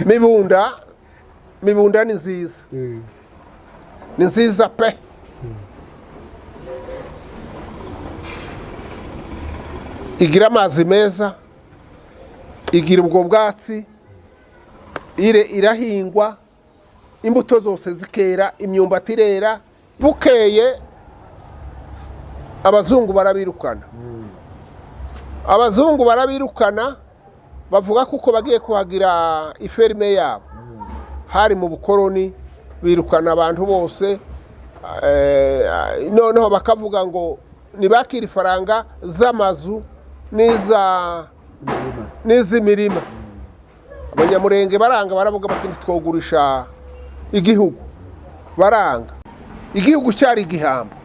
mibunda ni nziza, ni nziza pe. Igira amazi meza, igira ubwo bwatsi, irahingwa, imbuto zose zikera, imyumbati irera. Bukeye abazungu barabirukana. Abazungu barabirukana bavuga kuko bagiye kuhagira iferme yabo. Hari mu bukoroni, birukana abantu bose, noneho bakavuga ngo nibakira ifaranga z'amazu n'iz'imirima. Abanyamulenge baranga, baravuga bati ntitwogurisha igihugu. Baranga. Igihugu cyari igihamba.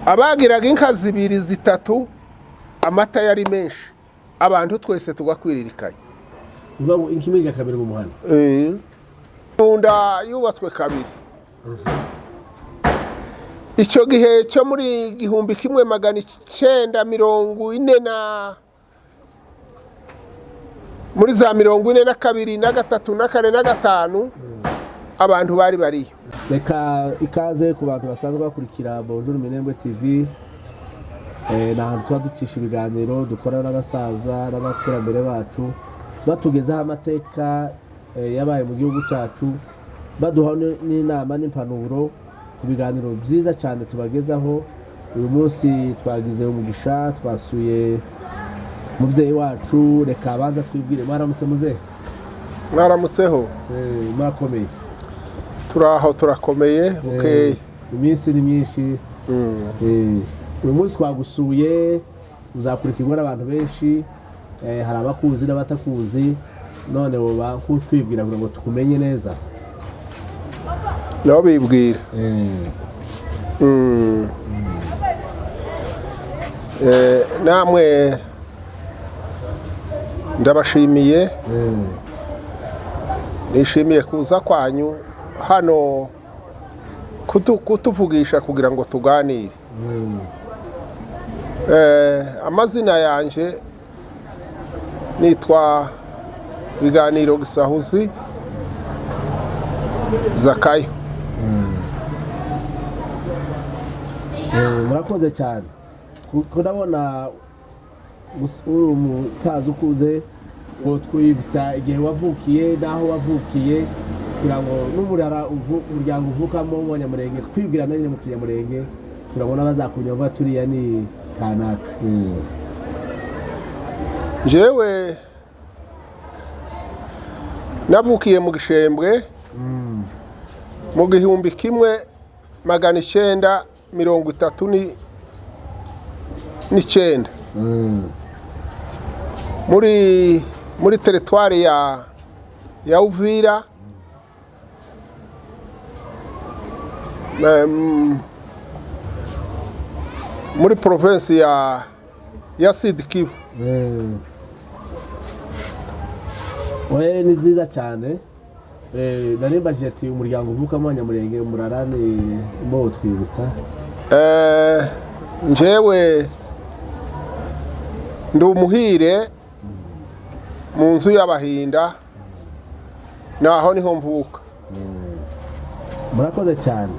Abagiraga inka 2 3, amata yari menshi, abantu twese tugakwiririkanye. Ubu inkimiga kabiri mu muhanda. Mibunda yubatswe kabiri. Icyo gihe cyo muri 1940 muri za 42 na 3 na 4 na 5 abantu bari bariyo. Reka ikaze ku bantu basanzwe bakurikira Bonjour Minembwe TV. N'ahantu tuba ducisha ibiganiro dukora n'abasaza n'abakurambere bacu, batugezaho amateka yabaye mu gihugu cyacu, baduha n'inama n'impanuro ku biganiro byiza cyane tubagezaho. Uyu munsi twagize umugisha, twasuye mubyeyi wacu. Reka abanza twibwire. Mwaramutse muzehe? Mwaramutseho. Mwakomeye? Turaho, turakomeye. Okay. Iminsi ni myinshi. Uyu munsi twagusuye, uzakurikirwa n'abantu benshi, hari abakuzi n'abatakuzi. None woba kutwibwira kugira ngo tukumenye neza. Nabo bibwira. Namwe ndabashimiye. Nishimiye kuza kwanyu hano kutuvugisha kugira ngo tuganire. Amazina yanje nitwa Biganiro Gisahuzi ZAKAYO. Murakoze cyane. Ndabona umusaza ukuze, ngo twibutsa igihe wavukiye n'aho wavukiye kugira ngo umuryango uvukamo w'Abanyamulenge twibwira nyine mu Kinyamulenge kugira ngo n'abazakunya bavuga turiya ni kanaka. Jewe navukiye mu Gishembwe mu 1939 muri teritwari ya Uvira, muri province ya Sud Kivu. Ni byiza cyane. Narimbajije ati umuryango uvukamo Abanyamulenge umurarane mo twibutsa. Njewe ndi umuhire mu nzu y'Abahinda, naho niho mvuka. Murakoze cyane.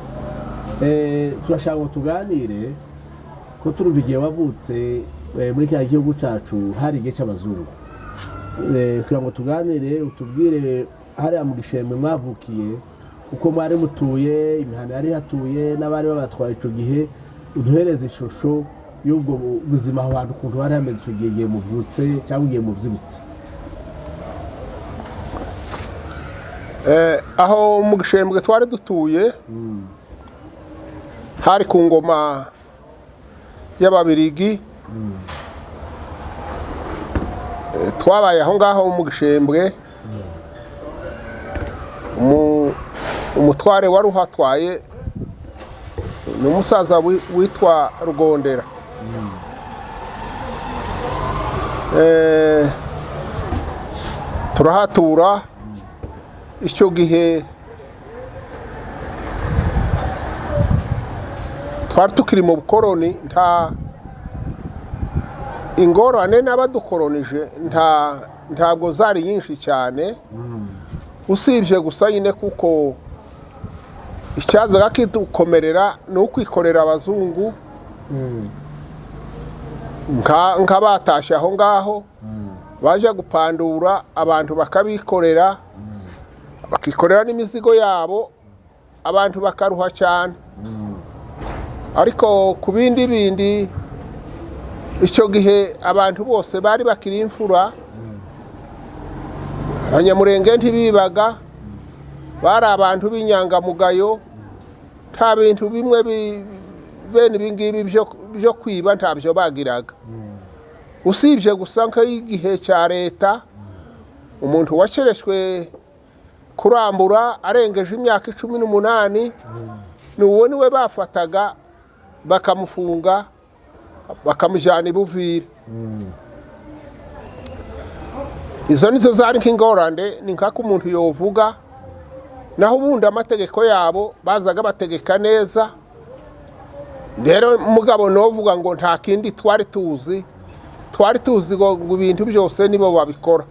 Turashaka ngo tuganire ko turumva igihe wavutse muri kya gihugu cyacu hari igihe cy'Abazungu. Kugira ngo tuganire utubwire hariya mu Gishembwe mwavukiye uko mwari mutuye, imihanda yari hatuye n'abari babatwaye icyo gihe, uduhereze ishusho y'ubwo buzima abantu ukuntu bari hameze icyo gihe muvutse cyangwa igihe mubyibutse. Aho mu Gishembwe twari dutuye hari ku ngoma y'Ababirigi. Twabaye aho ngaho mu Gishembwe. Umutware wari uhatwaye ni umusaza witwa Rugondera. Turahatura. Icyo gihe twari tukiri mu bukoroni, nta ingorane n'abadukoronije, ntabwo zari nyinshi cyane usibye gusa nyine kuko icyazaga kidukomerera ni ukwikorera abazungu nk'abatashye aho ngaho baje gupandura abantu bakabikorera bakikorera n'imizigo yabo abantu bakaruha cyane ariko ku bindi icyo gihe abantu bose bari bakiri imfura abanyamulenge ntibibaga bari abantu b'inyangamugayo nta bintu bimwe bene ibingibi byo kwiba ntabyo bagiraga usibye gusa nk'igihe cya leta umuntu wakereshwe kurambura arengeje imyaka 18 ni uwo niwe bafataga bakamufunga bakamujyana ibuvira izo nizo zari nk'ingorane ni nk'ako umuntu yovuga naho ubundi amategeko yabo bazaga bategeka neza rero mugabo novuga ngo nta kindi twari tuzi ngo ibintu byose nibo babikora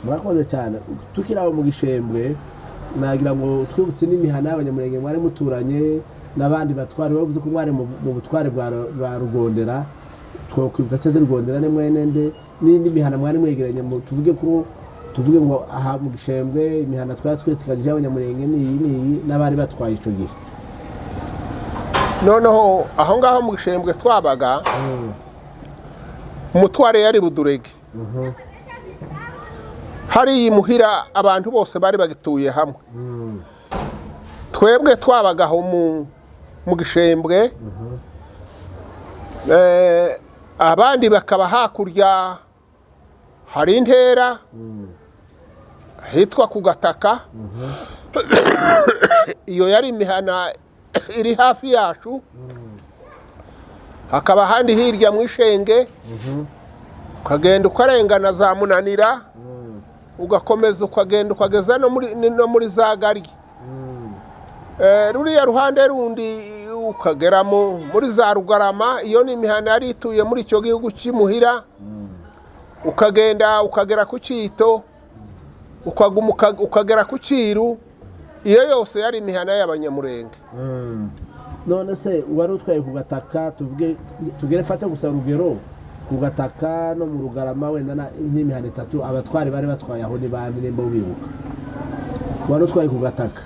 murakoze cyane tukiri aho mu gishembwe nagira ngo twibutse n'imihana y'abanyamulenge mwari muturanye n'abandi batware bavuze ko mwari mu butware bwa rugondera twokwibuka se rugondera ne mwenende n'indi mihana mwari mwegeranye tuvuge ngo aha mu gishembwe imihana twari twetikajije abanyamulenge n'iyi n'abari batwaye ico gihe noneho aho ngaho mu gishembwe twabaga umutware yari budurege hari imuhira abantu bose bari bagituye hamwe twebwe twabaga aho mu gishembwe abandi bakaba hakurya hari intera hitwa ku gataka iyo yari imihana iri hafi yacu hakaba ahandi hirya mu ishenge ukagenda ukarengana za Munanira ugakomeza ukagenda ukageza no muri za Gari ruriya ruhande rundi ukageramo muri za Rugarama iyo ni imihana yari ituye muri icyo gihugu cy'imuhira ukagenda ukagera ku Cyito ukagera ku Cyiru iyo yose yari imihana y'abanyamulenge none se wari utwaye ku gataka tugere fata gusa rugero ku gataka no mu Rugarama wenda n'imihana 3 abatware bari batwaye aho ni bandi nembo bibuka wari utwaye ku gataka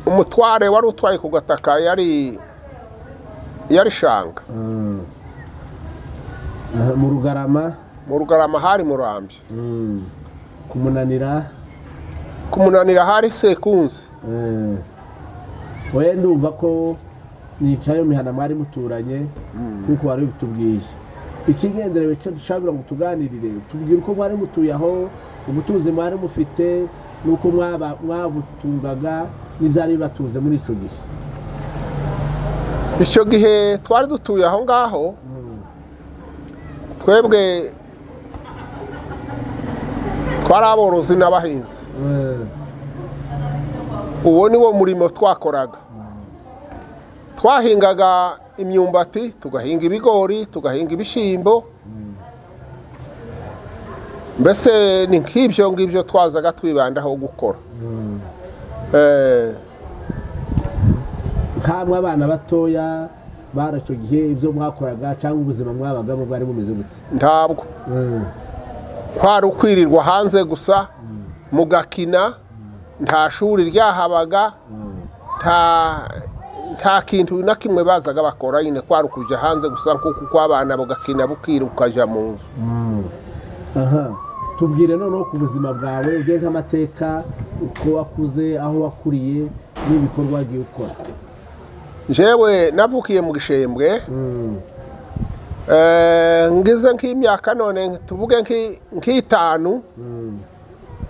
umutware wari utwaye ku gataka yari Shanga mu Rugarama hari Murambye kumunanira hari Sekunzi oya ndumva ko nicaye mihana mwari muturanye kuko wari bitubwiye ikigenderewe cyo dushabira ngo tuganirire tubwire uko mwari mutuye aho ubutuzi mwari mufite nuko mwabutungaga n'ibyari batuze muri ico gihe icyo gihe twari dutuye aho ngaho twebwe twari aborozi n'abahinzi uwo ni wo murimo twakoraga twahingaga imyumbati tugahinga ibigori tugahinga ibishyimbo mbese ni nk'ibyo ngibyo twazaga twibandaho gukora nkamwe abana batoya baraco gihe ibyo mwakoraga cyangwa ubuzima mwabagamo bwari bumeze gute ntabwo kwari ukwirirwa hanze gusa mugakina nta shuri ryahabaga nta kintu na kimwe bazaga bakora nyine kwari kujya hanze gusa kuko abana bagakina bukira ukaja mu nzu tubwire noneho ku buzima bwawe ugiye nk'amateka uko wakuze aho wakuriye n'ibikorwa wagiye ukora jewe navukiye mu gishembwe ngize nk'imyaka none tuvuge nk'itanu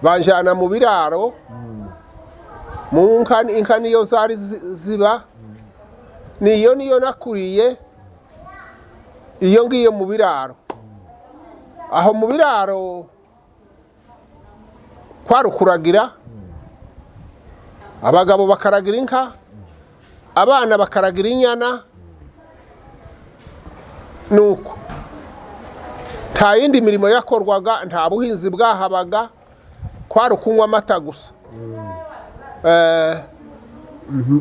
banjana mu biraro mu inka niyo zari ziba niyo nakuriye iyo ngiye mu biraro aho mu biraro kwarukuragira abagabo bakaragira inka abana bakaragira inyana nuko nta yindi mirimo yakorwaga, nta buhinzi bwahabaga, kwari ukunywa amata gusa.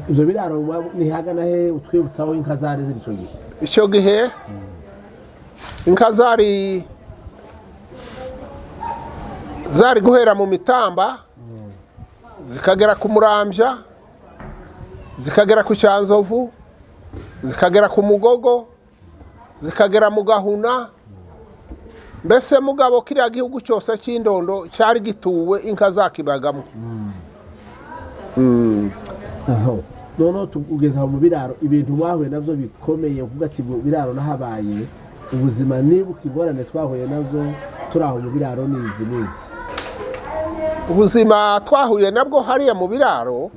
ibyo biraro nihagana he utwibutsaho inka zari ziri icyo gihe? Icyo gihe inka zari guhera mu mitamba zikagera ku murambya, zikagera ku cyanzovu, zikagera ku mugogo, zikagera mu gahuna. Mbese mugabo kiriya gihugu cyose cy'indondo cyari gituwe inka zakibagamo. aho noneho tugeze aho mu biraro, ibintu mwahuye nabyo bikomeye uvuga ati mu biraro nahabaye ubuzima nibuka ingorane twahuye nazo turi aho mu biraro n'izi n'izi? Ubuzima twahuye nabwo hariya mu biraro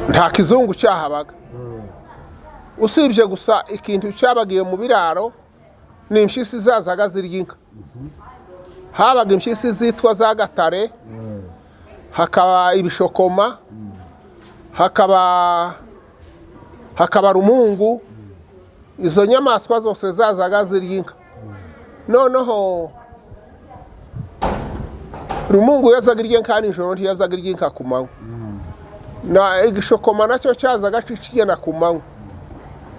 nta kizungu cyahabaga, usibye gusa ikintu cyabagiye mu biraro ni impyisi zazaga zirya inka. Habaga impyisi zitwa za gatare, hakaba ibishokoma, hakaba rumungu. Izo nyamaswa zose zazaga zirya inka. Noneho rumungu yazaga irya inka nijoro, ntiyazaga irya inka ku manywa. Na igishokoma nacyo cyazaga kigenda ku manywa.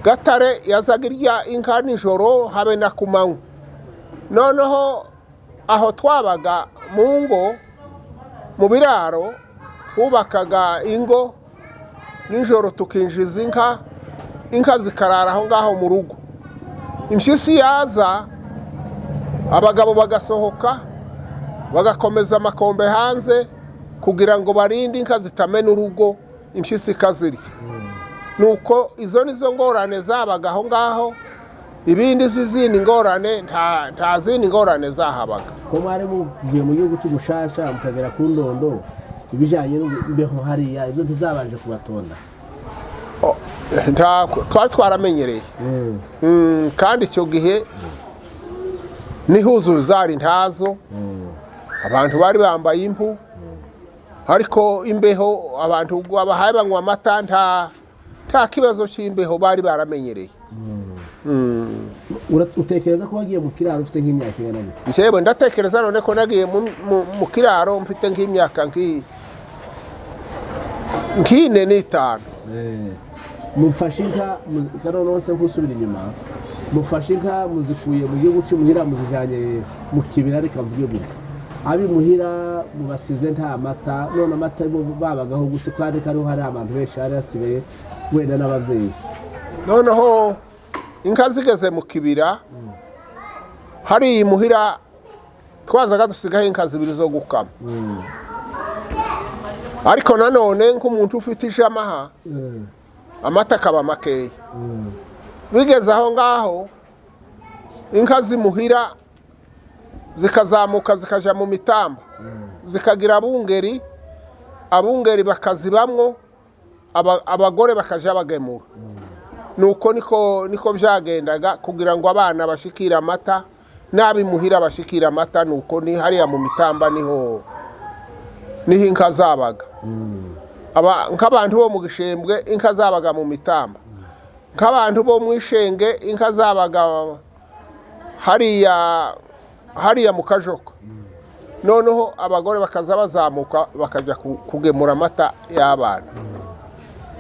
Gatare yazaga irya inka nijoro habe na ku manywa. Noneho aho twabaga mu ngo mu biraro twubakaga ingo, nijoro tukinjiza inka zikarara aho ngaho mu rugo. Impyisi yaza abagabo bagasohoka bagakomeza amakombe hanze kugira ngo barinde inka zitamena urugo, impyisi ikazirya. Nuko izo nizo ngorane zabaga aho ngaho. Ibindi zizindi ngorane nta zindi ngorane zahabaga. Ko mwari muvuye mu gihugu cy'ubushasha mukagera ku ndondo, ibijyanye n'imbeho hariya ibyo ntizabanje kubatonda? Twari twaramenyereye. Kandi icyo gihe n'ihuzu zari ntazo, abantu bari bambaye impu, ariko imbeho abantu babahaye banywa amata, nta kibazo cy'imbeho bari baramenyereye. Utekereza ko wagiye mu kiraro ufite nk'imyaka ingana gute? Njyewe ndatekereza none ko nagiye mu kiraro mfite nk'imyaka nk'ine n'itanu. Mufashe inka noneho se nk'usubira inyuma, mufashe inka muzikuye mu gihugu cy'imuhira muzijyanye mu kibira, reka mvuge gutya. Ab'imuhira mubasize nta mata, none amata babagaho gusa kandi kariho hari abantu benshi hari hasigaye wenda n'ababyeyi. Noneho inka zigeze mu kibira hari imuhira twazaga dusigaho inka zibiri zo gukama. Ariko nanone nk'umuntu ufite ijamaha amata akaba makeya. Bigeze aho ngaho inka z'imuhira zikazamuka zikaja mu mitamba, zikagira abungeri bakazibamwo, abagore bakaja bagemura. Nuko niko byagendaga kugira ngo abana bashikira amata n'ab'imuhira bashikira amata. Nuko ni hariya mu mitamba niho inka zabaga. Nk'abantu bo mu gishembwe inka zabaga mu mitamba, nk'abantu bo mu ishenge inka zabaga hariya mu kajoko. Noneho abagore bakaza bazamuka bakajya kugemura amata y'abana.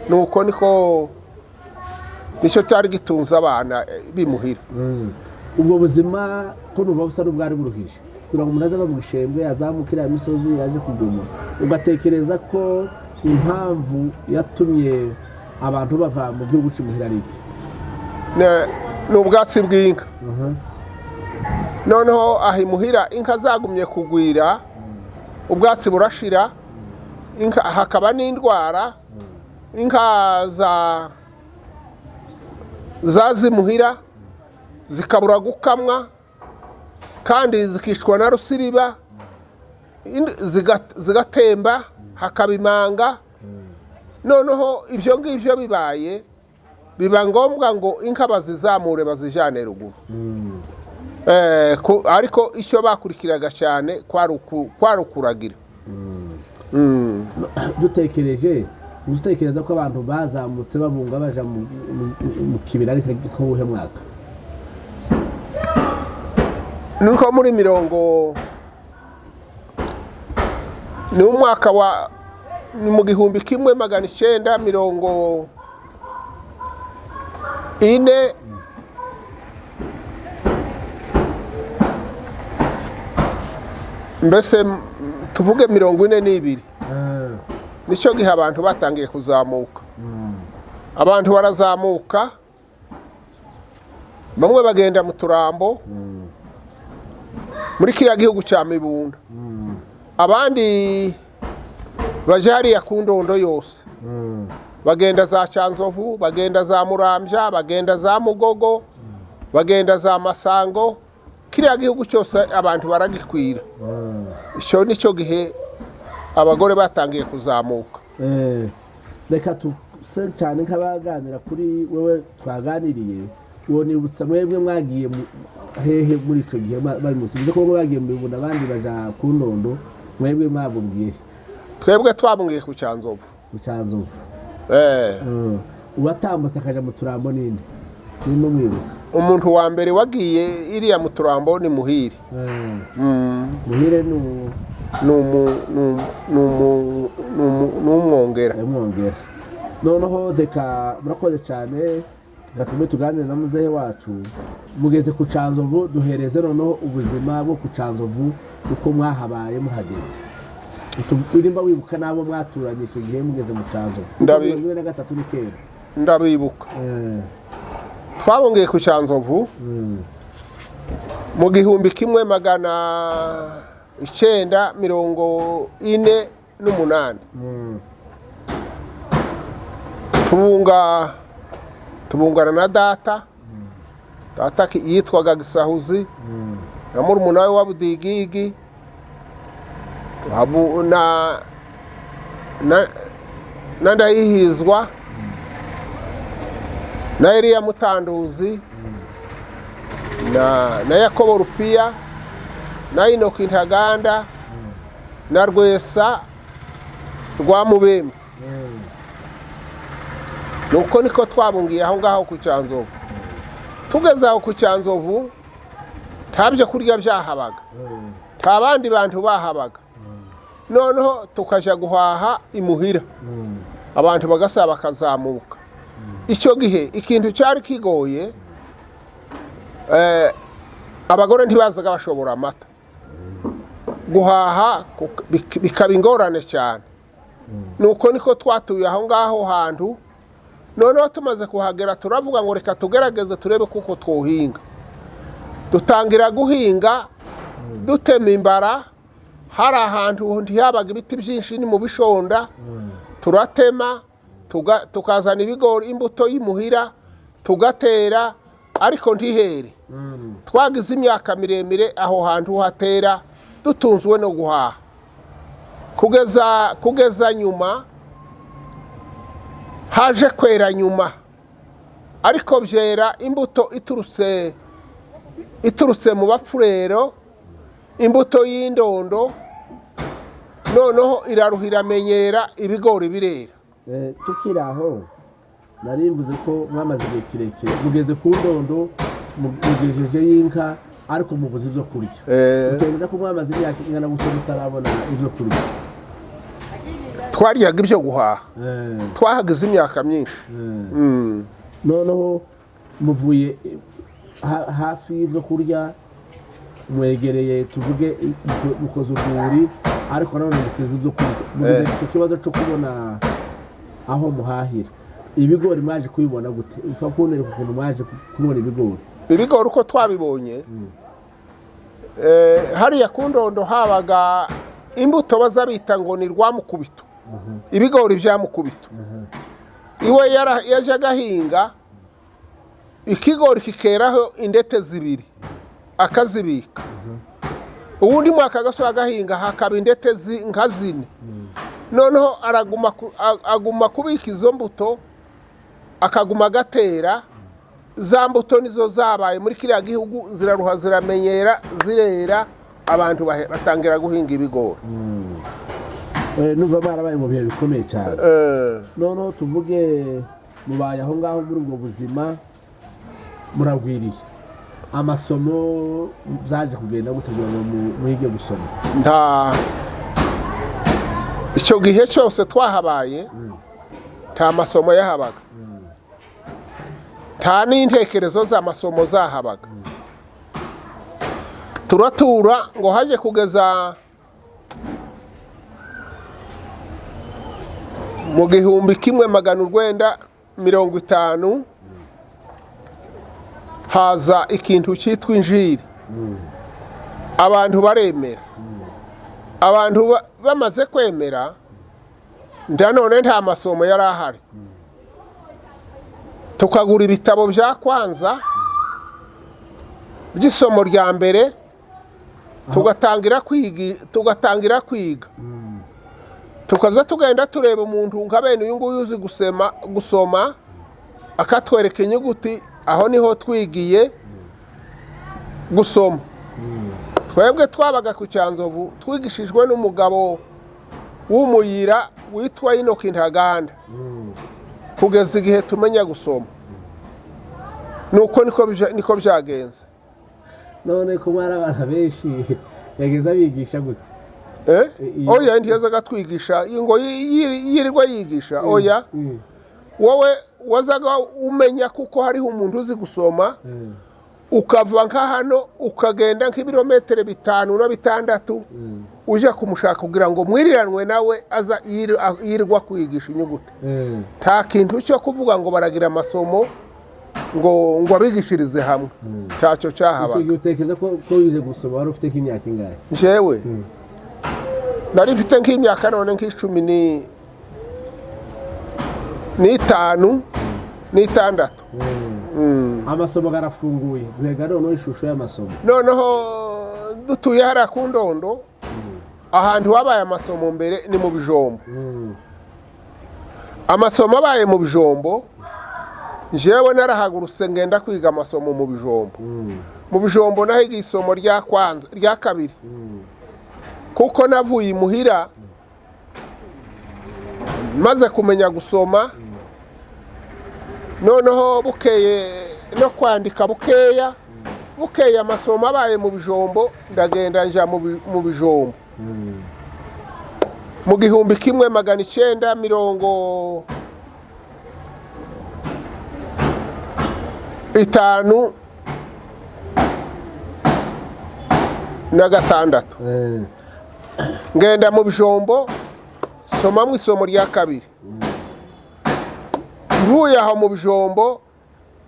Nuko nicyo cyari gitunze abana b'imuhira. Ubwo buzima ko nuva busa n'ubwari buruhije kugira ngo umuntu aze ava mu gishembwe azamukira imisozi yaje kugemura, ugatekereza ko impamvu yatumye abantu bava mu gihugu cy'imuhira ari iki? Ni ubwatsi bw'inka. Noneho aho imuhira inka zagumye kugwira, ubwatsi burashira, hakaba n'indwara. Inka zazimuhira zikabura gukamwa kandi zikicwa na rusiriba, zigatemba, hakaba imanga. Noneho ibyo ngibyo bibaye biba ngombwa ngo inka bazizamure bazijane ruguru. Ariko icyo bakurikiraga cyane kwari ukuragira. Dutekereje utekereza ko abantu bazamutse babunga baja mu kibira ariko ko uhe mwaka nuko muri mirongo ni umwaka wa ni mu 1940 mbese tuvuge 42 nicyo gihe abantu batangiye kuzamuka abantu barazamuka bamwe bagenda mu turambo muri kiriya gihugu cya mibunda abandi baje hariya ku ndondo yose bagenda za Cyanzovu bagenda za Murambya bagenda za Mugogo bagenda za Masango kiriya gihugu cyose abantu baragikwira icyo nicyo gihe abagore batangiye kuzamuka reka tuse cyane nk'abaganira kuri wewe twaganiriye uwo nibutsa mwebwe mwagiye hehe muri icyo gihe bari mu kigo ko mwagiye mu bibunda abandi baja ku ndondo mwebwe mwabubwiye twebwe twabungiye ku Cyanzovu uwatambutse akaja mu turambo ninde nimo mwibuka umuntu wa mbere wagiye iriya mu turambo ni Muhire Muhire n'umwongera noneho reka murakoze cyane gatume tuganire na muzehe wacu mugeze ku Cyanzovu duhereze noneho ubuzima bwo ku Cyanzovu uko mwahabaye muhageze urimba wibuka nabo mwaturanye icyo gihe mugeze mu Cyanzovu 2023 ni kera ndabibuka twabongeye ku Cyanzovu mu 1948 tubungana na data yitwaga Gisahuzi na murumuna we wa Budigigi na Ndayihizwa na Eliya Mutanduzi na Yakobo Rupiya na Inoki Ntaganda na Rwesa rwa Mubembe nuko niko twabungiye aho ngaho ku Cyanzovu tugeze aho ku Cyanzovu ntabyo kurya byahabaga nta bandi bantu bahabaga noneho tukaja guhaha imuhira abantu bagasaba bakazamuka icyo gihe ikintu cyari kigoye abagore ntibazaga bashobora amata guhaha bikaba ingorane cyane nuko niko twatuye aho ngaho hantu noneho tumaze kuhagera turavuga ngo reka tugerageze turebe kuko twohinga dutangira guhinga dutema imbara hari ahantu ntihabaga ibiti byinshi ni mu bishonda turatema tukazana ibigori imbuto y'imuhira tugatera ariko ntihere twagize imyaka miremire aho hantu hatera dutunzwe no guhaha kugeza nyuma haje kwera nyuma ariko byera imbuto iturutse mu bapfurero imbuto y'indondo noneho iraruhira menyera ibigori birera tukiri aho narimvuze ko mwamaze igihe kirekire mugeze ku ndondo mugejeje y'inka ariko mubuze ibyo kurya utemera ko mwamaze imyaka ingana gutyo mutarabona ibyo kurya twaryaga ibyo guhaha twahagize imyaka myinshi noneho muvuye hafi y'ibyo kurya mwegereye tuvuge mukoze urwuri ariko nanone musize ibyo kurya mugeze icyo kibazo cyo kubona aho muhahira ibigori mwaje kubibona gute upfa kubonera ukuntu mwaje kubona ibigori uko twabibonye hariya ku ndondo habaga imbuto bazabita ngo ni rwamukubito ibigori bya mukubito iwe yajaga ahinga ikigori kikeraho indete zibiri akazibika ubundi mwaka agasura agahinga hakaba indete nka 4 noneho aguma kubika izo mbuto akaguma agatera za mbuto nizo zabaye muri kiriya gihugu ziraruha ziramenyera zirera abantu batangira guhinga ibigori nuva barabaye mu bihe bikomeye cyane none tuvuge mubaye aho ngaho muri ubwo buzima muragwiriye amasomo byaje kugenda gutegura ngo muhige gusoma nta icyo gihe cyose twahabaye nta masomo yahabaga nta n'intekerezo z'amasomo zahabaga turatura ngo haje kugeza mu 1950 haza ikintu cyitwa injiri abantu baremera abantu bamaze kwemera ndanone nta masomo yari ahari tukagura ibitabo bya kwanza by'isomo rya mbere tugatangira kwiga tukaza tugenda tureba umuntu nka bene uyu nguyu uzi gusoma akatwereka inyuguti aho niho twigiye gusoma twebwe twabaga ku Cyanzovu twigishijwe n'umugabo w'umuyira witwa Inoki Ntaganda kugeza igihe tumenya gusoma nuko niko byagenze none ko mwari abantu benshi yageza bigisha gute oya ntiyazaga twigisha ngo yirirwa yigisha oya wowe wazaga umenya kuko hariho umuntu uzi gusoma ukava nka hano ukagenda nk'ibirometero 5 na 6 uje kumushaka kugira ngo mwiriranwe nawe aza yirirwa kwigisha inyuguti nta kintu cyo kuvuga ngo baragira amasomo ngo abigishirize hamwe cyacyo cyahabaga icyo utekereza ko wize gusoma wari ufite nk'imyaka ingahe jewe nari mfite nk'imyaka none nk'icumi n'itandatu amasomo garafunguye guhega noneho ishusho y'amasomo noneho dutuye hariya ku Ndondo ahantu habaye amasomo mbere ni mu Bijombo amasomo abaye mu Bijombo jewe narahagurutse ngenda kwiga amasomo mu Bijombo mu Bijombo nahiga isomo rya kabiri kuko navuye imuhira maze kumenya gusoma noneho bukeye no kwandika bukeye amasomo abaye mu Bijombo ndagenda nja mu Bijombo mu 1956 ngenda mu Bijombo soma mu isomo rya kabiri mvuye aho mu Bijombo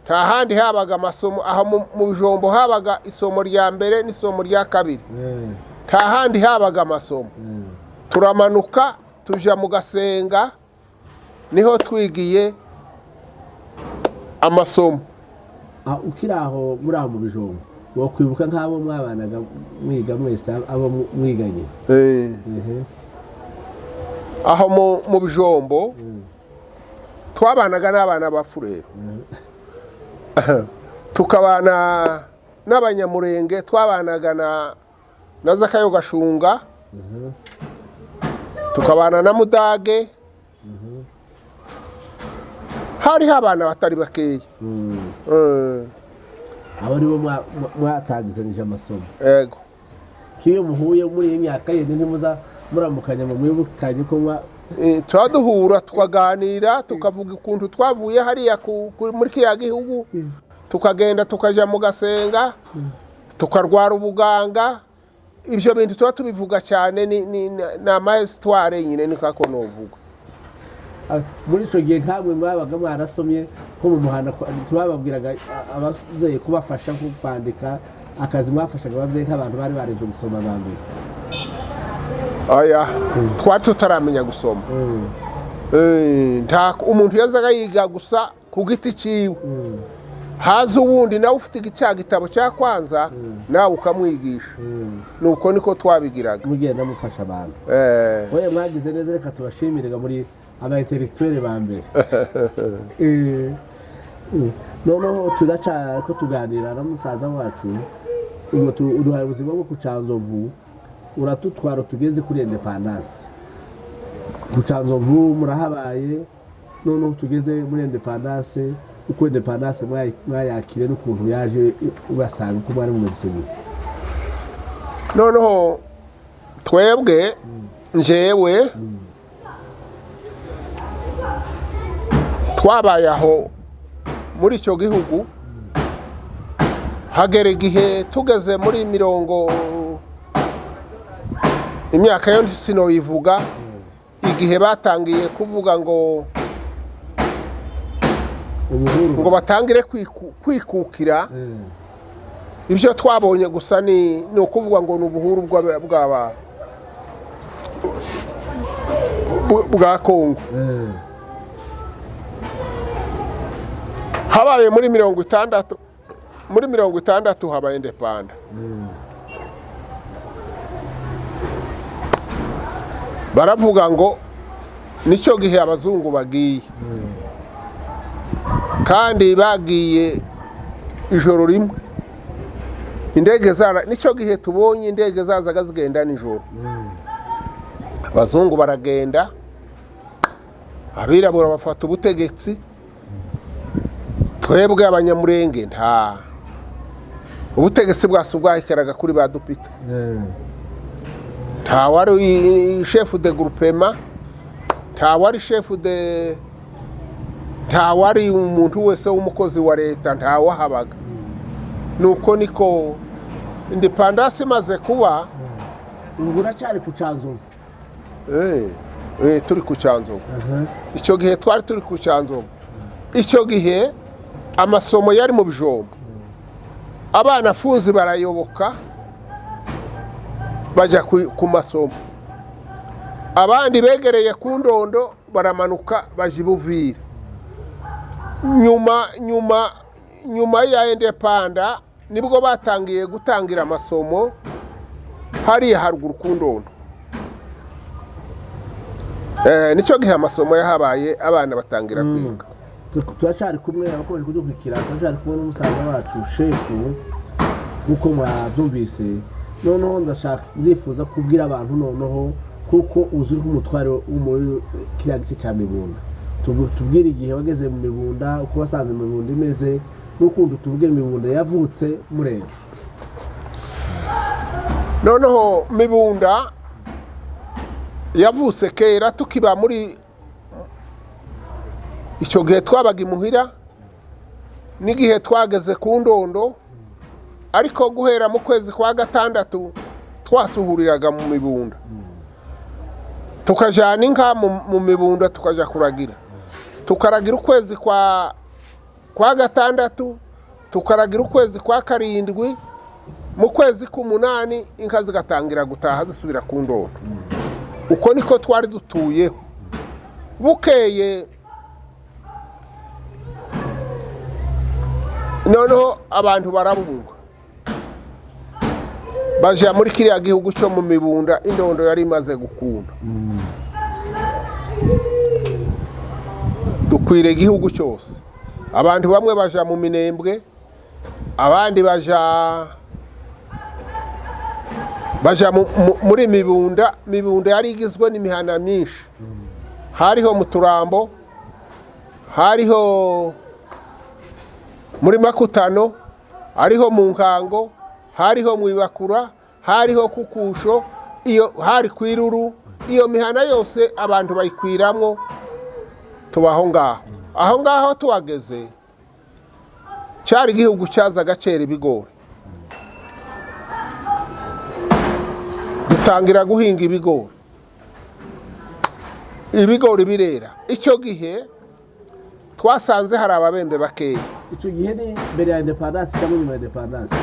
nta handi habaga amasomo aho mu Bijombo habaga isomo rya mbere n'isomo rya kabiri nta handi habaga amasomo turamanuka tuja mu Gasenga niho twigiye amasomo ukiri aho muri aho mu Bijombo wakwibuka nk'abo mwabanaga mwiga mwese abo mwiganye aho mu Bijombo twabanaga n'abana b'Afurero tukabana n'Abanyamulenge twabanaga na ZAKAYO Gashunga tukabana na Mudage hariho abana batari bakeya abo nibo mwatangizanije amasomo yego kiyo muhuye muri iyi myaka yindi ntimuza muramukanya mu mwibukanye ko turaduhura tukaganira tukavuga ukuntu twavuye hariya muri kiriya gihugu tukagenda tukaja mu Gasenga tukarwara ubuganga ibyo bintu tuba tubivuga cyane ni amahistware nyine ni kako novuga muri icyo gihe nkamwe mwabaga mwarasomye ko mu muhanda tubababwiraga ababyeyi kubafasha nko kwandika akazi mwafashaga ababyeyi nk'abantu bari barize gusoma bambere aya twari tutaramenya gusoma umuntu yazaga yiga gusa ku giti cyiwe haza ubundi nawe ufite cya gitabo cya kwanza nawe ukamwigisha nuko niko twabigiraga mugenda mufasha abantu oya mwagize neza reka tubashimirega muri abaintellectuel bambere noneho turaca ko tuganira na musaza wacu ngo uduhaye ubuzima bwo ku Cyanzovu uratutwara tugeze kuri independence Rucanzovu murahabaye none tugeze muri independence uko independence mwayakire n'ukuntu yaje ubasanga uko bari mu gihe noneho twebwe njewe twabaye aho muri icyo gihugu hagera igihe tugeze muri mirongo imyaka yo sinoyivuga igihe batangiye kuvuga ngo batangire kwikukira ibyo twabonye gusa ni ukuvuga ngo ni ubuhuru bwa Kongo habaye muri 60 habaye indepanda baravuga ngo nicyo gihe abazungu bagiye kandi bagiye ijoro rimwe indege nicyo gihe tubonye indege zazaga zigenda nijoro abazungu baragenda abirabura bafata ubutegetsi twebwe abanyamulenge nta ubutegetsi bwasubwahikaraga kuri ba dupita nta wari chef de groupement nta wari chef de nta wari umuntu wese w'umukozi wa leta nta wahabaga nuko niko independence imaze kuba ngura cyari ku Canzovu turi ku Canzovu icyo gihe twari turi ku Canzovu icyo gihe amasomo yari mu bijombo abana afunze barayoboka bajya ku masomo abandi begereye ku ndondo baramanuka baje ibuvira nyuma ya indepanda nibwo batangiye gutangira amasomo hariya haruguru ku ndondo nicyo gihe amasomo yahabaye abana batangira kwiga turacari kumwe abakomeje kudukurikira turacari kumwe n'umusaza wacu shefu nk'uko mwabyumvise noneho ndifuza kubwira abantu noneho kuko uzuri nk'umutware wo muri kiriya gice cya mibunda tubwire igihe wageze mu mibunda uko wasanze imibunda imeze n'ukundi tuvuge imibunda yavutse mureba noneho mibunda yavutse kera tukiba muri icyo gihe twabaga imuhira n'igihe twageze ku ndondo ariko guhera mu kwezi kwa gatandatu twasuhuriraga mu mibunda tukajana inka mu mibunda tukaja kuragira tukaragira ukwezi kwa gatandatu tukaragira ukwezi kwa karindwi mu kwezi k'umunani inka zigatangira gutaha zisubira ku ndondo uko niko twari dutuyeho bukeye noneho abantu barabunga baje muri kiriya gihugu cyo mu mibunda indondo yari imaze gukunda dukwire igihugu cyose abantu bamwe baja mu minembwe abandi baja muri mibunda yari igizwe n'imihana myinshi hariho mu Turambo hariho muri Makutano hariho mu Nkango hariho mu Ibakura hariho kukusho iyo hari kwiruru iyo mihana yose abantu bayikwiramwo tubaho ngaho tuwageze cyari igihugu cyazaga cera ibigori dutangira guhinga ibigori birera icyo gihe twasanze hari ababembe bakeya icyo gihe ni mbere ya independence cyangwa nyuma ya independence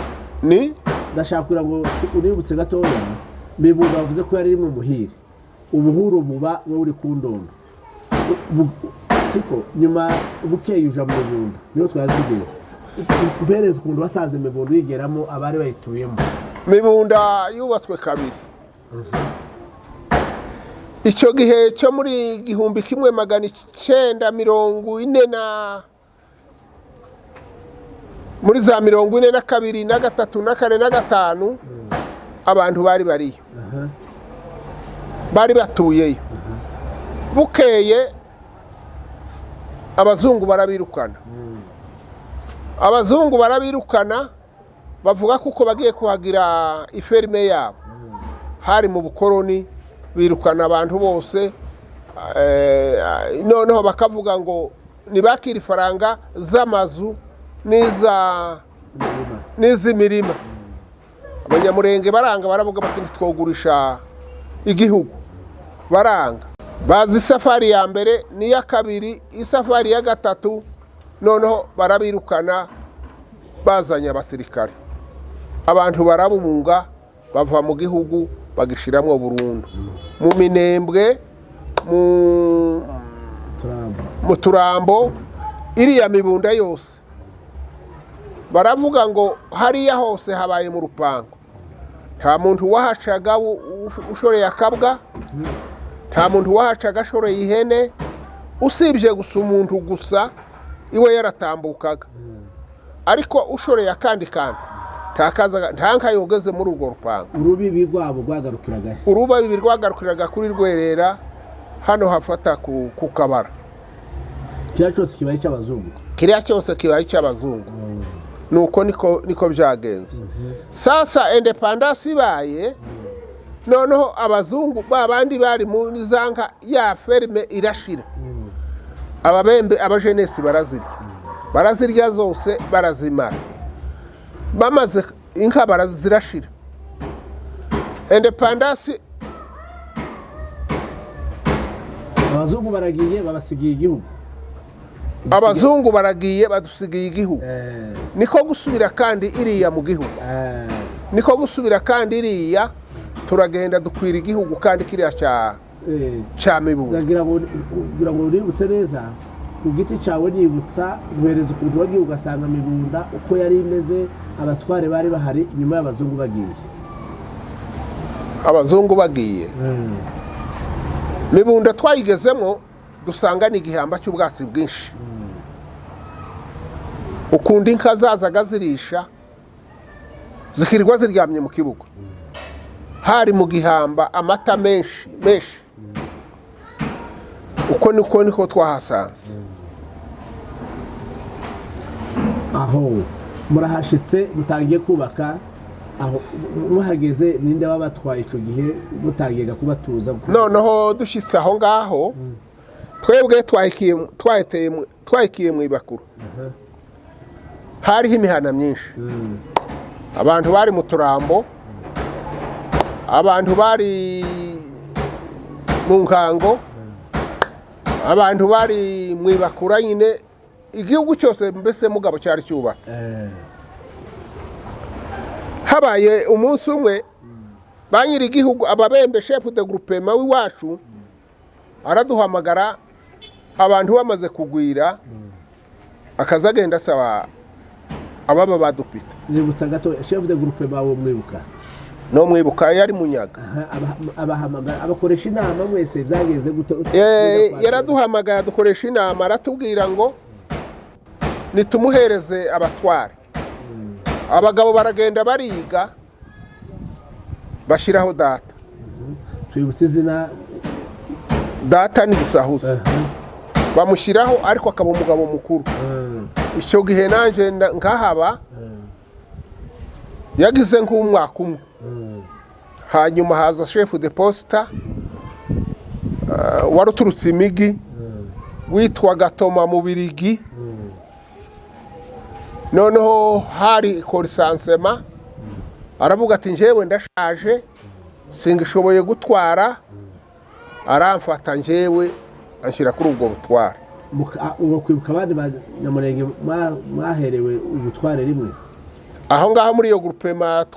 ni ndashaka kugira ngo uributse gatoya mibunda bavuze ko yari mu muhire ubuhuru buba we uri ku ndondo siko nyuma bukeye uja mu mibunda niyo twari tugeze mpereza ukuntu basanze mibunda yigeramo abari bayituyemo mibunda yubatswe kabiri icyo gihe cyo muri 1940 muri za 42 na 3 na 4 na 5 abantu bari bariyo bari batuyeyo bukeye abazungu barabirukana abazungu barabirukana bavuga kuko bagiye kuhagira iferme yabo hari mu bukoroni birukana abantu bose noneho bakavuga ngo nibakira ifaranga z'amazu n'iz'imirima abanyamulenge baranga baravuga bati ntitwogurisha igihugu baranga bazi isafari ya mbere n'iya kabiri isafari ya gatatu noneho barabirukana bazanye abasirikare abantu barabunga bava mu gihugu bagishiramwo burundu mu minembwe mu turambo iriya mibunda yose baravuga ngo hariya hose habaye mu rupango nta muntu wahacaga ushoreye akabwa nta muntu wahacaga ashoreye ihene usibye gusa umuntu gusa iwe yaratambukaga ariko ushoreye akandi kantu nta nka yogeze muri urwo rupango urubibi rwabo rwagarukiraga urubibi rwagarukiraga kuri rwerera hano hafata ku kabara kiriya cyose kibaye icy'abazungu kiriya cyose kibaye icy'abazungu nuko niko byagenze sasa independence ibaye noneho abazungu babandi bari muri za nka ya ferme irashira ababembe abajenesi barazirya zose barazimara bamaze inka barazirashira independence abazungu baragiye babasigiye igihugu abazungu baragiye badusigiye igihugu niko gusubira kandi iriya mu gihugu niko gusubira kandi iriya turagenda dukwira igihugu kandi kiriya cya mibunda kugira ngo uributse neza ku giti cyawe nibutsa guhereza ukuntu wagiye ugasanga mibunda uko yari imeze abatware bari bahari inyuma y'abazungu bagiye mibunda twayigezemo dusanga ni igihamba cy'ubwatsi bwinshi ukunda inka zazaga zirisha zikirirwa ziryamye mu kibuga hari mu gihamba amata menshi uko niko twahasanze aho murahashitse mutangiye kubaka aho muhageze ninde wabatwaye icyo gihe mutangiye kubatuza noneho dushyitse aho ngaho twebwe twahikiye mu ibakuru hariho imihana myinshi abantu bari mu turambo abantu bari mu nkango abantu bari mu ibakura nyine igihugu cyose mbese mugabo cyari cyubatse habaye umunsi umwe ba nyiri igihugu ababembe chef de groupement w'iwacu araduhamagara abantu bamaze kugwira akazagenda asaba ababa badupita nibutsa gato chef de groupement bawo mwibuka no mwibuka yari munyaga abahamagara abakoresha inama mwese byageze guto yaraduhamagara dukoresha inama aratubwira ngo nitumuhereze abatware abagabo baragenda bariga bashiraho data twibutse izina data ni gisahuzi bamushyiraho ariko akaba umugabo mukuru icyo gihe nanje nkahaba yagize nk'umwaka umwe hanyuma haza chef de posta waruturutse imigi witwa Gatoma mu Birigi noneho hari korisansema aravuga ati njyewe ndashaje singishoboye gutwara aramfata njyewe anshyira kuri ubwo butware uwo kwibuka abandi banyamulenge mwaherewe ubutware rimwe aho ngaho muri iyo groupement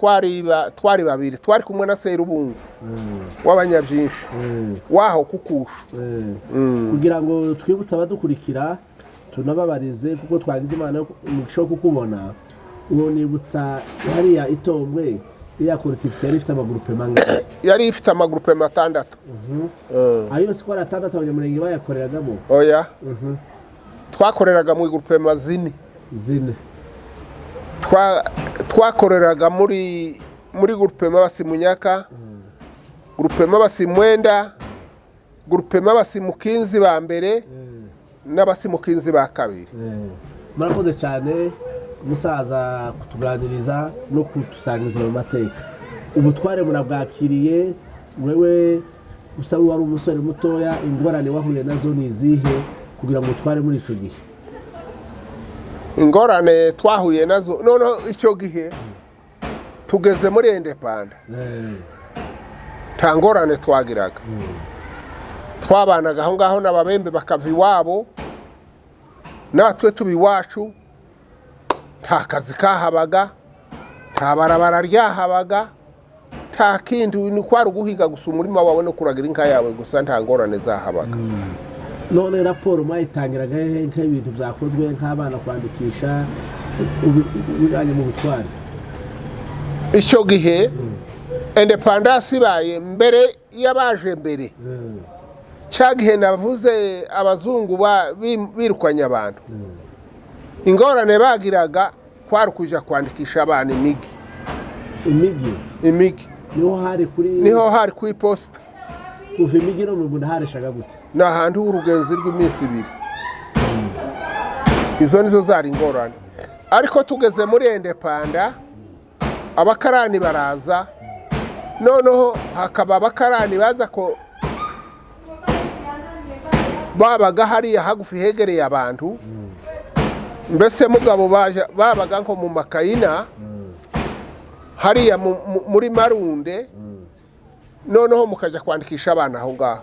twari babiri twari kumwe na Serubungu w'abanyabyinshi waho kukusha kugira ngo twibutse abadukurikira tunababarize kuko twagize imana umugisha kukubona uwo nibutsa hariya itombwe iriya collectivité yari ifite amagroupement yari ifite amagroupement atandatu ayo yose ko ari atandatu abanyamulenge bayakoreragamo oya twakoreraga mu groupement zine twakoreraga muri groupement basimunyaka groupement basimwenda grupema abasimukinzi ba mbere n'abasimukinzi ba kabiri. Murakoze cyane musaza kutuganiriza no kutusangiza mu mateka. Ubutware murabwakiriye, wewe usa wari umusore mutoya, ingorane wahuye nazo ni izihe kugira ngo utware muri ico gihe? Ingorane twahuye nazo none icyo gihe tugeze muri indepanda, nta ngorane twagiraga. Twabanaga aho ngaho n'ababembe bakava iwabo, natwe tuba iwacu, nta kazi kahabaga, nta barabara ryahabaga, nta kindi, ni kwari uguhiga gusa umurima wawe no kuragira inka yawe gusa, nta ngorane zahabaga. None raporo mwayitangiraga nk'ibintu byakozwe nk'abana kwandikisha ubijanye mu butware? Icyo gihe independence ibaye mbere y'abaje mbere, cya gihe navuze abazungu birukanye abantu, ingorane bagiraga kwari kuja kwandikisha abana imigi. Imigi niho hari ku iposita. Kuva imigi no mu Burundi harishaga gute? Ni ahantu h'urugenzi rw'iminsi 2. Izo nizo zari ingorane. Ariko tugeze muri indepanda, abakarani baraza, noneho hakaba abakarani baza ko babaga hariya hagufi hegereye abantu, mbese mugabo babaga nko mu makayina hariya muri Marunde, noneho mukaja kwandikisha abana aho ngaho.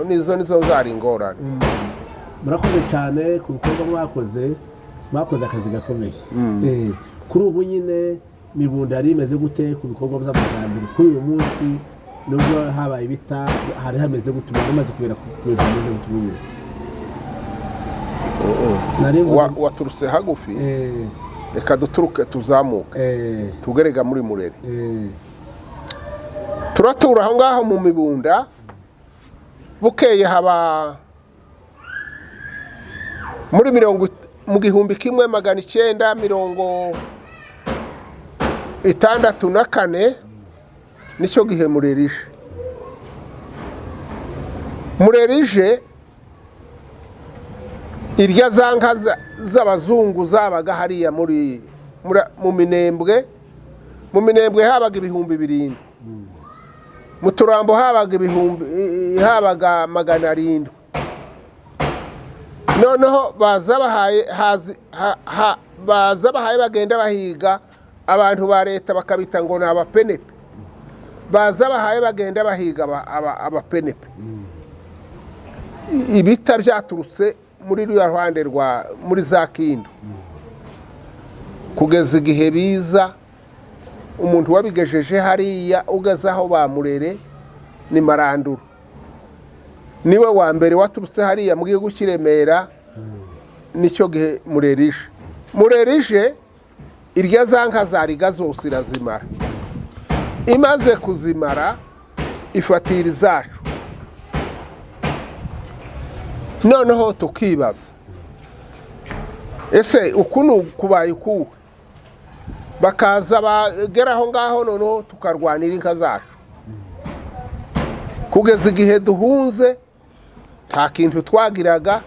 Nizo zari ingorane. Murakoze cyane ku bikorwa mwakoze akazi gakomeye. Kuri ubu nyine mibunda yari imeze gute ku bikorwa by'amajyambere kuri uyu munsi, nubwo habaye ibita hari hameze gute, mumaze kubera ku bintu bimeze gute? Waturutse hagufi, reka duturuke tuzamuka tugerega muri Murere. Turatura aho ngaho mu mibunda, bukeye haba muri 1964 nicyo gihe Murerije irya za nka z'abazungu zabaga hariya mu Minembwe. Mu Minembwe habaga 7,000, mu Turambo habaga 700. Noneho baza bahaye bagenda bahiga abantu ba leta bakabita ngo ni abapenepe. Baza bahaye bagenda bahiga abapenepe. Ibita byaturutse muri ruya ruhande muri za Kindu, kugeza igihe biza umuntu wabigejeje hariya ugeze aho ba Murere ni Maranduru. Niwe wa mbere waturutse hariya mu gihugu cy'Iremera. Nicyo gihe Murerije irya za nka zariga zose irazimara. Imaze kuzimara ifatira izacu. Noneho tukibaza, ese ukuntu kubaye ukuwe? Bakaza bageraho ngaho, noneho tukarwanira inka zacu. Kugeza igihe duhunze nta kintu twagiraga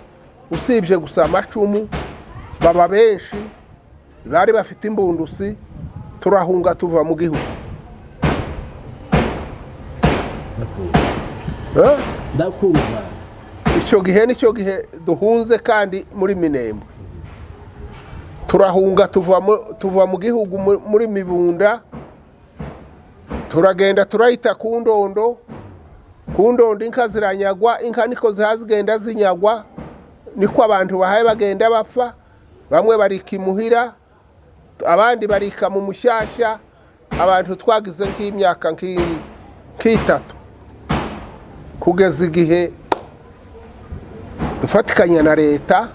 usibye gusa amacumu. Baba benshi bari bafite imbundusi, turahunga tuva mu gihugu. Ndakumva. Icyo gihe duhunze kandi muri Minembwe. Turahunga tuva mu gihugu muri Mibunda, turagenda turahita ku Ndondo. Ku Ndondo inka ziranyagwa, inka niko zihazigenda zinyagwa, niko abantu bahaye bagenda bapfa. Bamwe barika imuhira, abandi barika mu Mushyashya. Abantu twagize nk'imyaka nk'itatu, kugeza igihe dufatikanya na leta.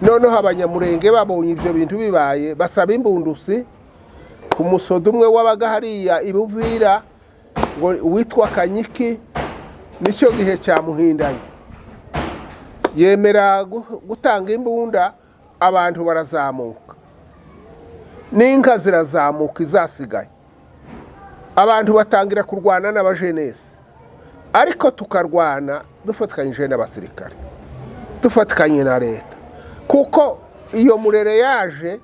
Noneho Abanyamulenge babonye ibyo bintu bibaye, basaba imbundusi ku musodo umwe wabaga hariya Ibuvira ngo witwa Kanyiki. Nicyo gihe cyamuhindanye, yemera gutanga imbunda. Abantu barazamuka, n'inka zirazamuka izasigaye. Abantu batangira kurwana n'abajenesi. ariko tukarwana dufatikanyije n'abasirikare dufatikanye na leta kuko iyo murere yaje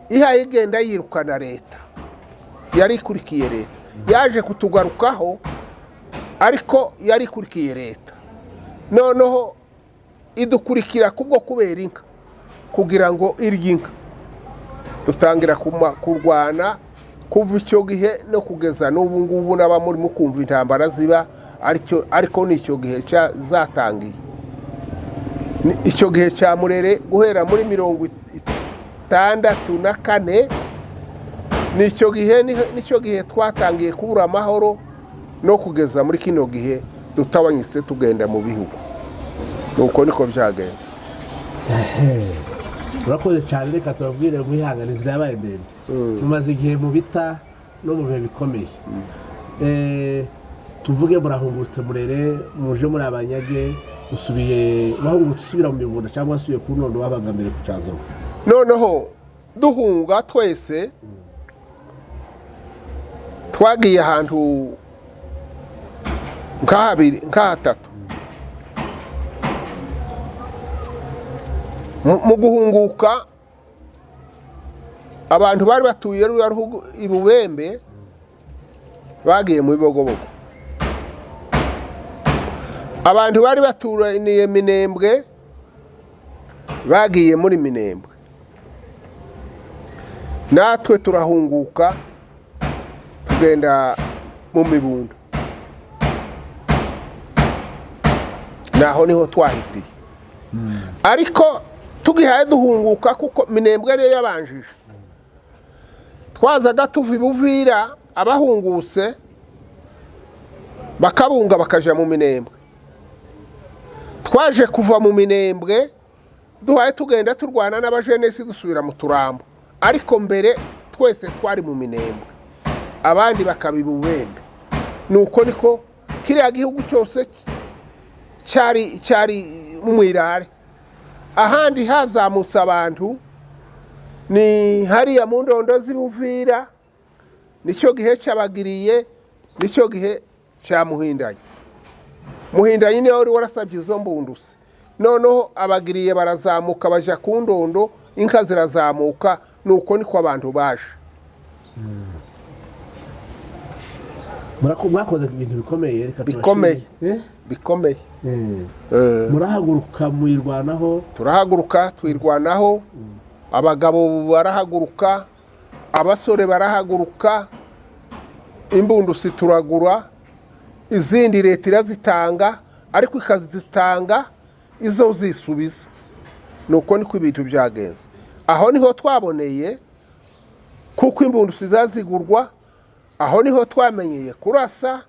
ihaye igenda yirukana leta yari ikurikiye leta yaje kutugarukaho ariko yari ikurikiye leta noneho idukurikira kubwo kubera inka kugira ngo irye inka dutangira kurwana kuva icyo gihe no kugeza n'ubu ngubu n'abamurimo kumva intambara ziba ariko n'icyo gihe zatangiye icyo gihe cya murere guhera muri 64 nicyo gihe twatangiye kubura amahoro no kugeza muri kino gihe tutabanyise tugenda mu bihugu nuko niko byagenze. urakoze cyane reka tubabwire mwihanganiza yabaye ndende mumaze igihe mu bita no mu bihe bikomeye tuvuge murahungutse murere muje muri abanyage usubiye wahungutse usubira mu mibunda cyangwa usubiye ku nondo wabagamire ku Canzovu noneho duhunga twese twagiye ahantu nk'ahatatu mu guhunguka abantu bari batuye ibubembe bagiye mu bibogobogo abantu bari baturaniye Minembwe bagiye muri Minembwe natwe turahunguka tugenda mu mibunda naho niho twahitiye ariko tugihaye duhunguka kuko Minembwe ariyo yabanjije twazaga tuva ibuvira abahungutse bakabunga bakaja mu Minembwe twaje kuva mu Minembwe duhaye tugenda turwana n'abajenesi dusubira mu turambo ariko mbere twese twari mu Minembwe abandi bakabiba ububembe nuko niko kiriya gihugu cyose cyari mu irare ahandi hazamutse abantu ni hariya mu ndondo z'ibuvira nicyo gihe cyabagiriye nicyo gihe cya Muhindanye niwe wari warasabye izo mbundusi noneho abagiriye barazamuka baja ku ndondo inka zirazamuka nuko niko abantu baje mwakoze ibintu bikomeye bikomeye murahaguruka mwirwanaho turahaguruka twirwanaho abagabo barahaguruka abasore barahaguruka imbundusi turagura izindi leta irazitanga ariko ikazitanga izo zisubiza nuko niko ibintu byagenze aho niho twaboneye kuko imbundusi zazigurwa aho niho twamenyeye kurasa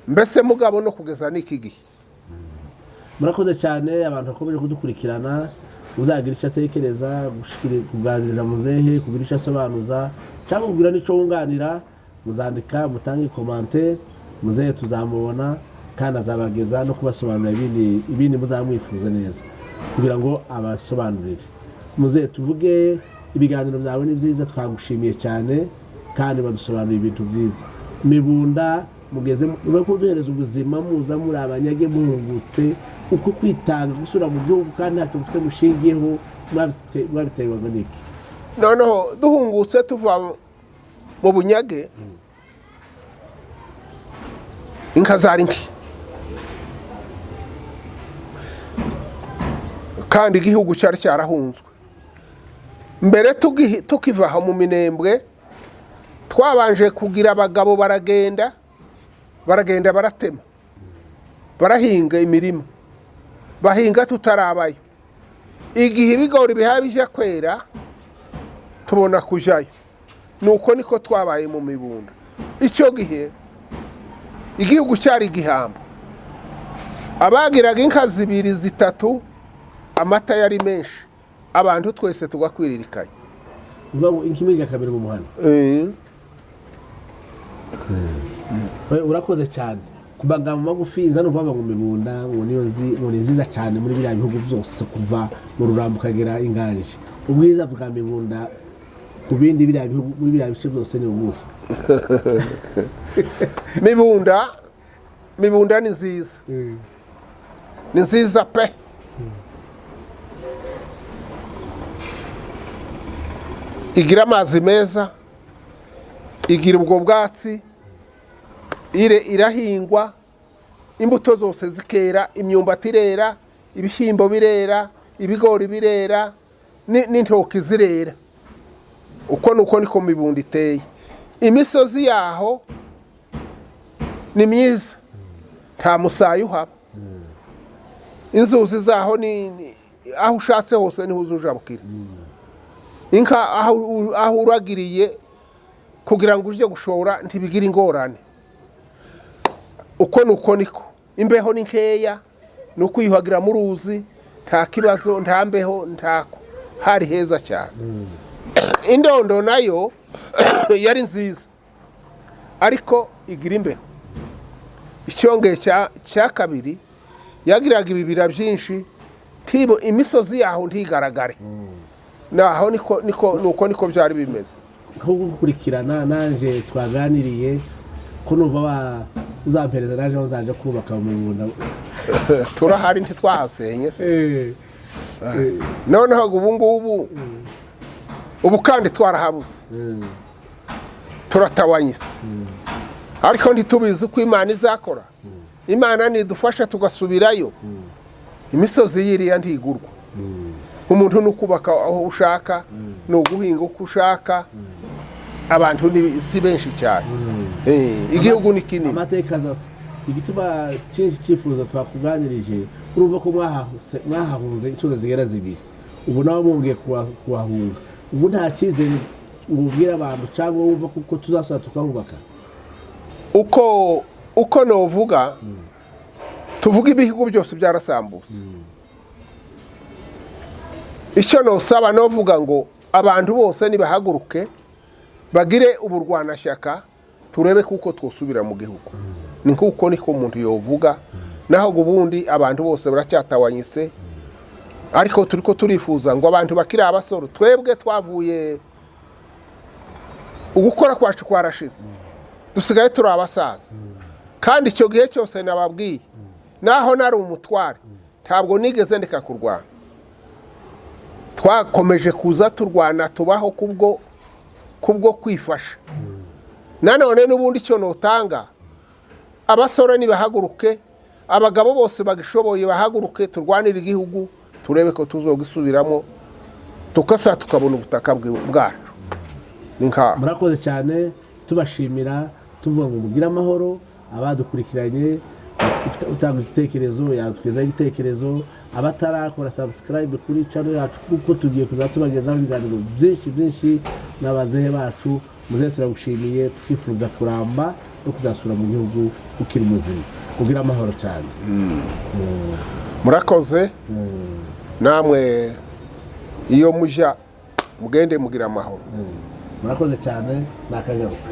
mbese mugabo no kugeza n'iki gihe murakoze cyane abantu bakomeje kudukurikirana uzagira icyo atekereza kuganiriza muzehe kugira icyo asobanuza cyangwa kugira n'icyo wunganira muzandika mutange komante muzehe tuzamubona kandi azabageza no kubasobanurira ibindi muzamwifuza neza kugira ngo abasobanurire muzehe tuvuge ibiganiro byawe ni byiza twagushimiye cyane kandi badusobanurira ibintu byiza mibunda mugeze mube kuduhereza ubuzima muza muri abanyage muhungutse uko kwitanga gusura mu gihugu kandi ntacyo mufite mushingiyeho mwabitewe n'iki noneho duhungutse tuva mu bunyage inka zari nki kandi igihugu cyari cyarahunzwe mbere tukivaha mu Minembwe twabanje kugira abagabo baragenda baratema barahinga imirima bahinga tutarabayo igihe ibigori bihaye bija kwera tubona kujayo nuko niko twabaye mu mibunda icyo gihe igihugu cyari igihamba abagiraga inka 2 3 amata yari menshi abantu twese tugakwiririkanye ubwo inkimiga kabiri mu muhanda urakoze cyane kubaga mu magufi nzano vuba mu mibunda ngo ni nziza cyane muri biriya bihugu byose kuva mu rurambo kagera inganje ubwiza bwa mibunda ku bindi biriya bihugu muri biriya bice byose ni ubuhe mibunda mibunda ni nziza ni nziza pe igira amazi meza igira ubwo bwatsi irahingwa imbuto zose zikera imyumbati irera ibishyimbo birera ibigori birera n'intoki zirera uko nuko niko mibunda iteye imisozi yaho ni myiza nta musayi uhaba inzuzi zaho ni aho ushatse hose niho uzujabukira inka aho uragiriye kugira ngo uje gushora ntibigira ingorane uko nuko niko imbeho ni nkeya nuko uyuhagira mu ruzi nta kibazo nta mbeho ntako hari heza cyane indondo nayo yari nziza ariko igira imbeho icyongeye cya kabiri yagiraga ibibira byinshi tibo imisozi yaho ntigaragare naho niko byari bimeze nko gukurikirana naje twaganiriye ko numva uzampereza naje uzaje kubaka mu mibunda turahari ntitwahasenye se noneho ubu kandi twarahabuze turatawanyise ariko ntitubizi uko Imana izakora Imana nidufasha tugasubirayo imisozi yiriya ntigurwa umuntu nukubaka aho ushaka no guhinga uko ushaka abantu si benshi cyane igihugu ni kinini amateka zose igituma cyinshi cyifuzo twakuganirije urumva ko mwahahunze inshuro zigera zibiri ubu nawe mwongeye kuhahunga ubu nta cyizere ubwira abantu cyangwa wumva kuko tuzasaba tukahubaka uko novuga tuvuga ibihugu byose byarasambutse icyo nosaba novuga ngo abantu bose nibahaguruke bagire uburwanashyaka turebe kuko twosubira mu gihugu ni kuko niko umuntu yovuga naho ubundi abantu bose baracyatawanyise ariko turiko turifuza ngo abantu bakiri abasoro twebwe twavuye ugukora kwacu kwarashize dusigaye turi abasaza kandi icyo gihe cyose nababwiye naho nari umutware ntabwo nigeze ndeka kurwana twakomeje kuza turwana tubaho kubwo kwifasha nanone n'ubundi cyo notanga abasore nibahaguruke abagabo bose bagishoboye bahaguruke turwanira igihugu turebe ko tuzogisubiramo tukasa tukabona ubutaka bwacu murakoze cyane tubashimira tuvuga ngo mugire amahoro abadukurikiranye utanga igitekerezo yatweza igitekerezo abatarakora subscribe kuri channel yacu kuko tugiye kuzatubagezaho ibiganiro byinshi n'abazehe bacu muze turagushimiye twifuza kuramba no kuzasura mu gihugu ukiri muzima kugira amahoro cyane murakoze namwe iyo mujya mugende mugira amahoro murakoze cyane nakagaruka